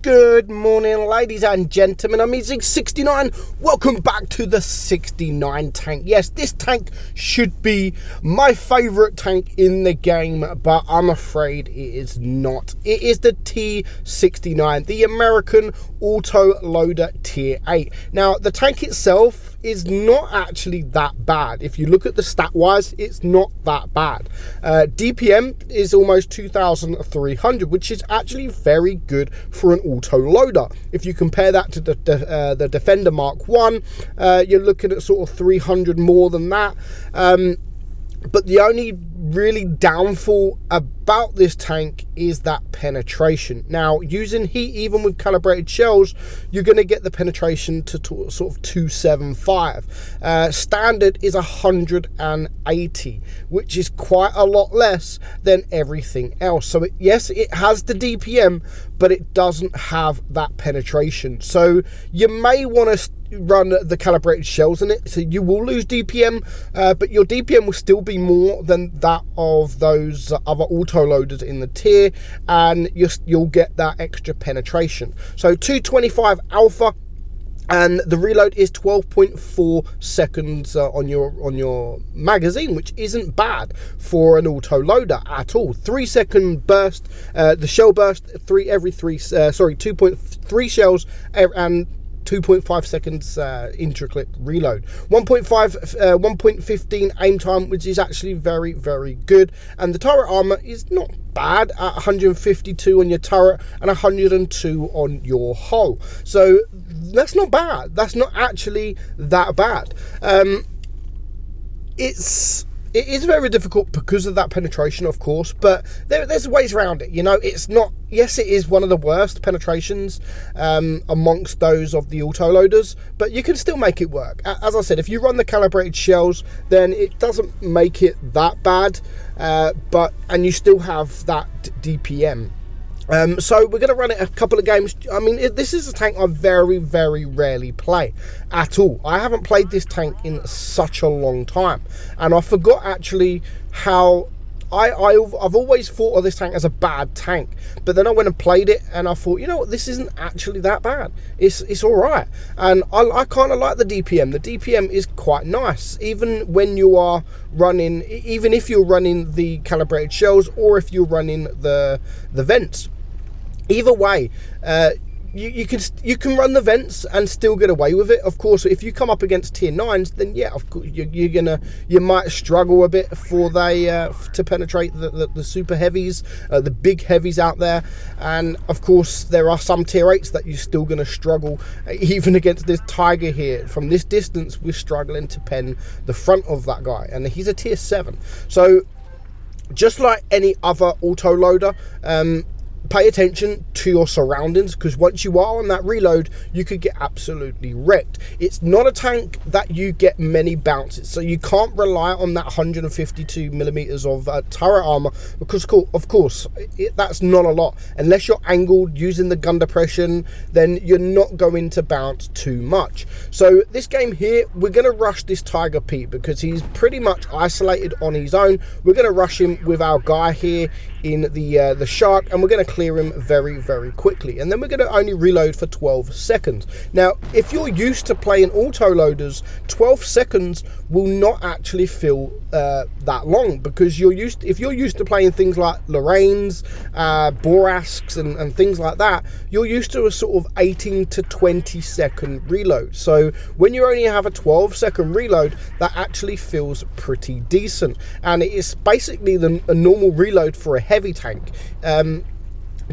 Good morning, ladies and gentlemen. I'm meadsyreplays. Welcome back to the 69 tank. Yes, this tank should be my favorite tank in the game, but I'm afraid it is not. It is the T69, the American Auto Loader Tier 8. Now, the tank itself is not actually that bad. If you look at the stat wise, it's not that bad. DPM is almost 2,300, which is actually very good for an auto loader. If you compare that to the Defender Mark 1, you're looking at sort of 300 more than that. But the only really downfall about this tank is that penetration. Now, using heat, even with calibrated shells, you're going to get the penetration to sort of 275. Standard is 180, which is quite a lot less than everything else. So yes, it has the DPM, but it doesn't have that penetration. So you may want to run the calibrated shells in it, so you will lose DPM, but your DPM will still be more than that of those other auto loaders in the tier, and you'll get that extra penetration. So 225 alpha, and the reload is 12.4 seconds on your magazine, which isn't bad for an auto loader at all. 3 second burst, the shell burst 2.3 shells and 2.5 seconds intra-click reload. 1.15 aim time, which is actually very, very good. And the turret armor is not bad at 152 on your turret and 102 on your hull. So that's not bad. That's not actually that bad. It is very difficult because of that penetration, of course, but there's ways around it. You know, it's not, yes, it is one of the worst penetrations amongst those of the auto loaders, but you can still make it work. As I said, if you run the calibrated shells, then it doesn't make it that bad, and you still have that DPM. So we're going to run it a couple of games. I mean, this is a tank I very, very rarely play at all. I haven't played this tank in such a long time, and I forgot actually how I've always thought of this tank as a bad tank, but then I went and played it and I thought, you know what, this isn't actually that bad. It's all right, and I kind of like the DPM. The DPM is quite nice, even when you are running, even if you're running the calibrated shells or if you're running the vents. Either way, you can run the vents and still get away with it. Of course, if you come up against tier 9s, then yeah, of course you might struggle a bit for to penetrate the super heavies, the big heavies out there. And of course, there are some tier 8s that you're still going to struggle, even against this Tiger here. From this distance, we're struggling to pen the front of that guy, and he's a tier 7. So just like any other auto loader, pay attention to your surroundings, because once you are on that reload, you could get absolutely wrecked. It's not a tank that you get many bounces, so you can't rely on that 152 millimeters of turret armor, because of course that's not a lot. Unless you're angled using the gun depression, then you're not going to bounce too much. So this game here, we're going to rush this Tiger Pete because he's pretty much isolated on his own. We're going to rush him with our guy here in the shark, and we're going to clear him very, very quickly, and then we're going to only reload for 12 seconds. Now, if you're used to playing auto loaders, 12 seconds will not actually feel that long, because if you're used to playing things like Lorraine's, Borasks and things like that, you're used to a sort of 18 to 20 second reload. So when you only have a 12-second reload, that actually feels pretty decent, and it is basically a normal reload for a heavy tank.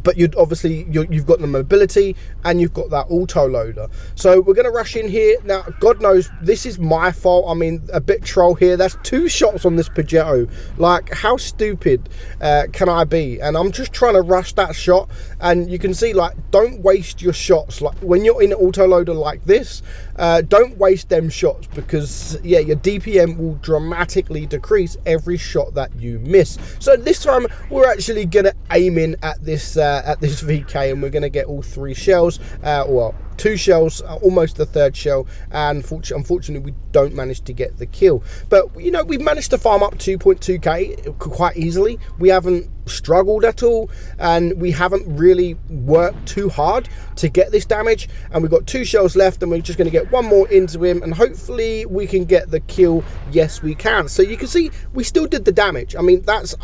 But you've got the mobility and you've got that auto loader. So we're going to rush in here. Now, God knows, this is my fault. I mean, a bit troll here. That's 2 shots on this Peugeot. Like, how stupid can I be? And I'm just trying to rush that shot. And you can see, like, don't waste your shots. Like, when you're in an auto loader like this, don't waste them shots, because yeah, your DPM will dramatically decrease every shot that you miss. So this time we're actually going to aim in at this VK, and we're going to get all 3 shells, well, 2 shells, almost the 3rd shell, and unfortunately we don't manage to get the kill. But you know, we've managed to farm up 2.2k quite easily. We haven't struggled at all, and we haven't really worked too hard to get this damage, and we've got 2 shells left, and we're just going to get 1 more into him, and hopefully we can get the kill. Yes, we can. So you can see we still did the damage. I mean, that's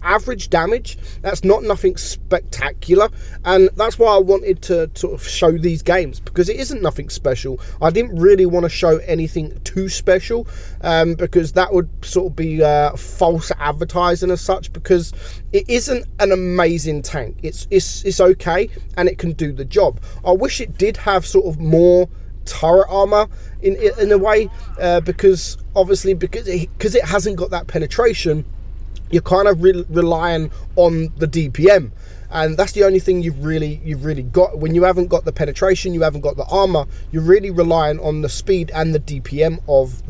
average damage. That's not nothing spectacular, and that's why I wanted to sort of show these games, because it isn't nothing special. I didn't really want to show anything too special, because that would sort of be false advertising as such, because it isn't an amazing tank. It's okay, and it can do the job. I wish it did have sort of more turret armor in a way, because obviously because it hasn't got that penetration, you're kind of relying on the DPM, and that's the only thing you've really got. When you haven't got the penetration, you haven't got the armor, you're really relying on the speed and the DPM of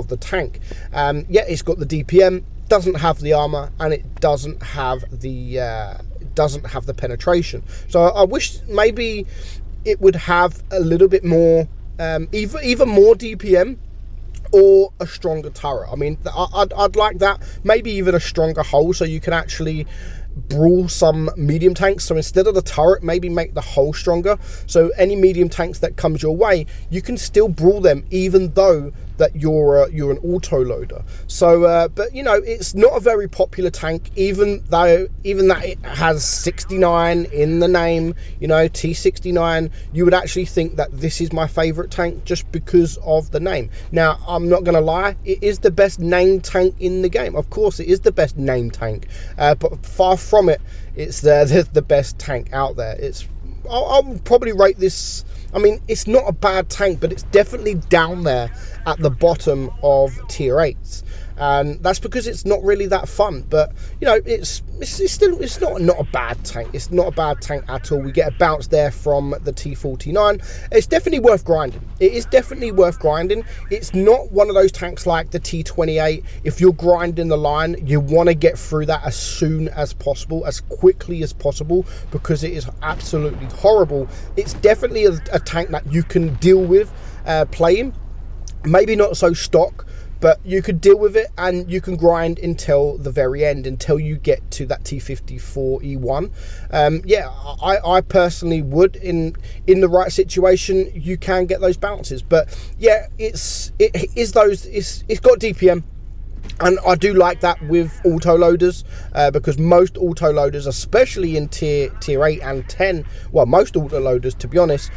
the tank. Yeah, it's got the DPM, doesn't have the armor, and it doesn't have the penetration. So I wish maybe it would have a little bit more, either more DPM or a stronger turret. I mean, I'd like that. Maybe even a stronger hull, so you can actually brawl some medium tanks. So instead of the turret, maybe make the hull stronger, so any medium tanks that comes your way, you can still brawl them, even though that you're an auto loader. So but you know, it's not a very popular tank, even that it has 69 in the name, you know, T69. You would actually think that this is my favorite tank just because of the name. Now, I'm not gonna lie, it is the best named tank in the game. Of course it is the best named tank, but far from it, it's the best tank out there. I'll probably rate this, I mean, it's not a bad tank, but it's definitely down there at the bottom of tier 8s, and that's because it's not really that fun. But you know, it's not a bad tank. It's not a bad tank at all. We get a bounce there from the T49. It's definitely worth grinding. It is definitely worth grinding. It's not one of those tanks like the T28. If you're grinding the line, you want to get through that as soon as possible, as quickly as possible, because it is absolutely horrible. It's definitely a tank that you can deal with playing. Maybe not so stock, but you could deal with it, and you can grind until the very end, until you get to that T54E1. Yeah, I personally would, in the right situation, you can get those bounces. But yeah, it's got DPM. And I do like that with auto loaders, because most auto loaders, especially in tier 8 and 10, well, most auto loaders, to be honest,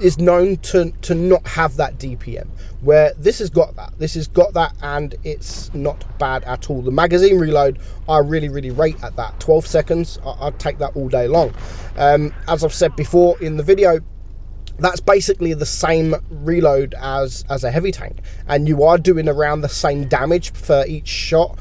is known to not have that DPM, where this has got that, and it's not bad at all. The magazine reload, I really rate at that. 12 seconds, I'd take that all day long. As I've said before in the video, that's basically the same reload as a heavy tank, and you are doing around the same damage for each shot.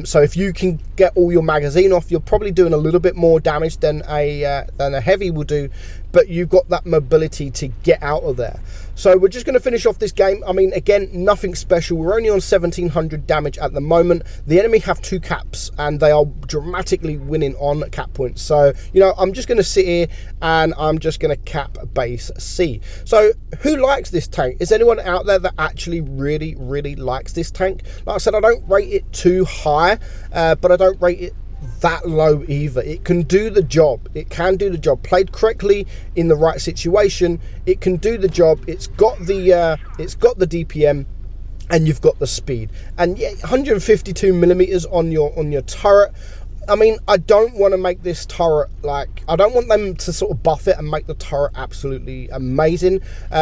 So if you can get all your magazine off, you're probably doing a little bit more damage than a heavy will do, but you've got that mobility to get out of there. So we're just going to finish off this game. I mean, again, nothing special. We're only on 1700 damage at the moment. The enemy have 2 caps, and they are dramatically winning on cap points. So, you know, I'm just going to sit here, and I'm just going to cap base C. So who likes this tank? Is anyone out there that actually really likes this tank? Like I said, I don't rate it too high, but I don't rate it that low either. It can do the job. It can do the job. Played correctly in the right situation, it can do the job. It's got the DPM, and you've got the speed. And yeah, 152 millimeters on your turret. I mean, I don't want to make this turret, like, I don't want them to sort of buff it and make the turret absolutely amazing,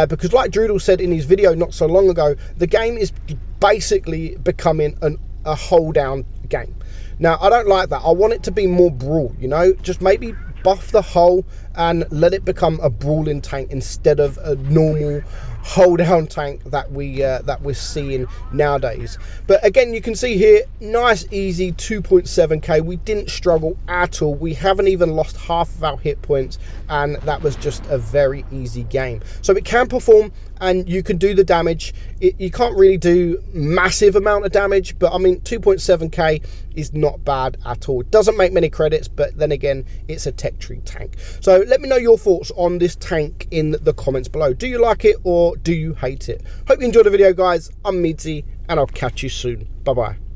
because like Droodle said in his video not so long ago, the game is basically becoming a hold down game. Now, I don't like that. I want it to be more brawl, you know, just maybe buff the hull and let it become a brawling tank instead of a normal hold down tank that we're seeing nowadays. But again, you can see here, nice easy 2.7k. we didn't struggle at all. We haven't even lost half of our hit points, and that was just a very easy game. So it can perform and you can do the damage. You can't really do massive amount of damage, but I mean 2.7k is not bad at all. It doesn't make many credits, but then again, it's a tech tree tank. So let me know your thoughts on this tank in the comments below. Do you like it or do you hate it? Hope you enjoyed the video, guys. I'm Meadsy, and I'll catch you soon. Bye bye.